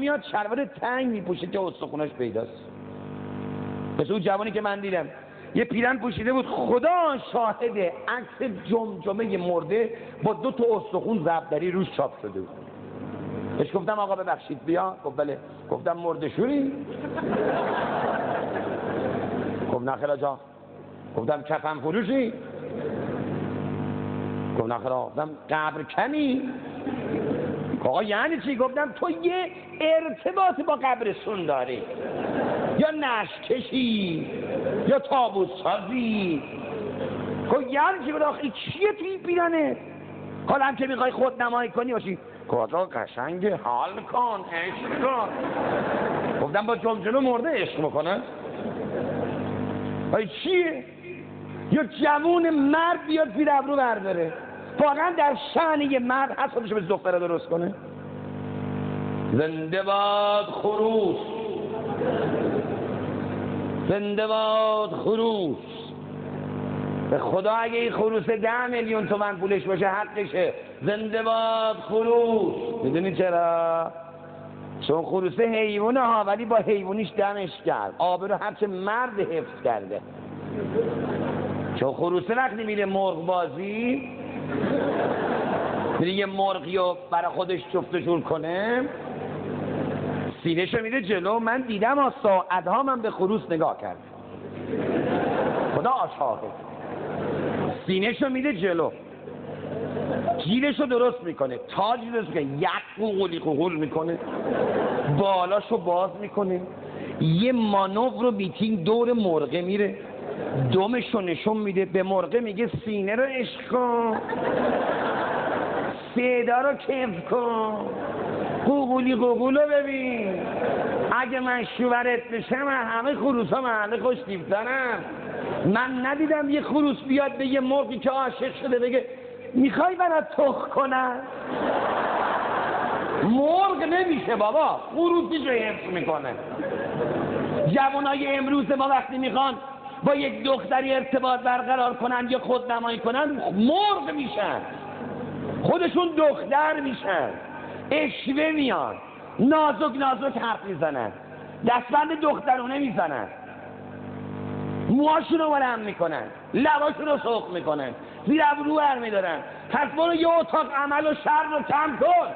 میاد شلوار تنگ میپوشه که استخوناش پیداست. مثل اون جوانی که من دیدم یه پیرن پوشیده بود، خدا شاهده، عکس جمجمه مرده با 2 تا استخون زبدری روش چاپ شده بود. بهش گفتم آقا ببخشید بیا. گفت بله. گفتم مرده شوری؟ گفت نخیر آجا. گفتم کفن فروشی؟ گفت نخیر آقا. گفتم قبر کنی؟ آقا یعنی چی؟ گفتم تو یه ارتباط با قبرستون داری، یا نشکشی یا تابوت سازی. گفت یعنی چی؟ گفت آخه چیه توی این پیرنه؟ حالا هم که میخوای خود نمایی کنی باشی. گفت قشنگه، حال کن، عشق کن. گفتم با جمجمه مرده عشق میکنه؟ ای چیه؟ یا جوون مرد بیاد پیر ابرو برداره، واقعا در شأن یه مرد هست خودشو به دختره درست کنه؟ زنده باد خروس، زنده باد خروس. به خدا اگه این خروس 10 میلیون تومن پولش باشه حقشه. زنده باد خروس. میدونی چرا؟ چون خروس حیوانه ها، ولی با حیوانیش دمش کرد، آبرو هرچه مرد حفظ کرده. چون خروسه وقتی میره مرغ بازی، میره یه مرغی رو برای خودش جفت و جور کنه، سینه‌شو میده جلو. من دیدم ساعت‌ها من به خروس نگاه کردم، خدا شاهد. سینه‌شو میده جلو، گیرشو درست میکنه، تاجی درست میکنه، یک قوقولی قوقول میکنه، بالاشو باز میکنه، یه مانور رو بیتینگ دور مرغه میره، دمشو نشون میده، به مرغه میگه سینه رو عشق کن، صدا رو کیف کن، قوقولی قوقول رو ببین. اگه من شوهرت بشم همه خروس ها محله خوش دیفترم. من ندیدم یه خروس بیاد به یه مرغی که عاشق شده بگه میخوای برات تخ کنم؟ مرغ نمیشه بابا، خروسیشو حفظ میکنه. جوانای امروز ما وقتی میخوان با یک دختری ارتباط برقرار کنن یا خودنمایی کنن مرغ میشن، خودشون دختر میشن، اشوه میان، نازک نازک حرف میزنن، دستبند دخترونه میزنن، موهاشون رو بلند میکنن، لباشون رو سرخ میکنن، زیر ابرو برمیدارن. پس برو یه اتاق عمل و شر رو کم کن.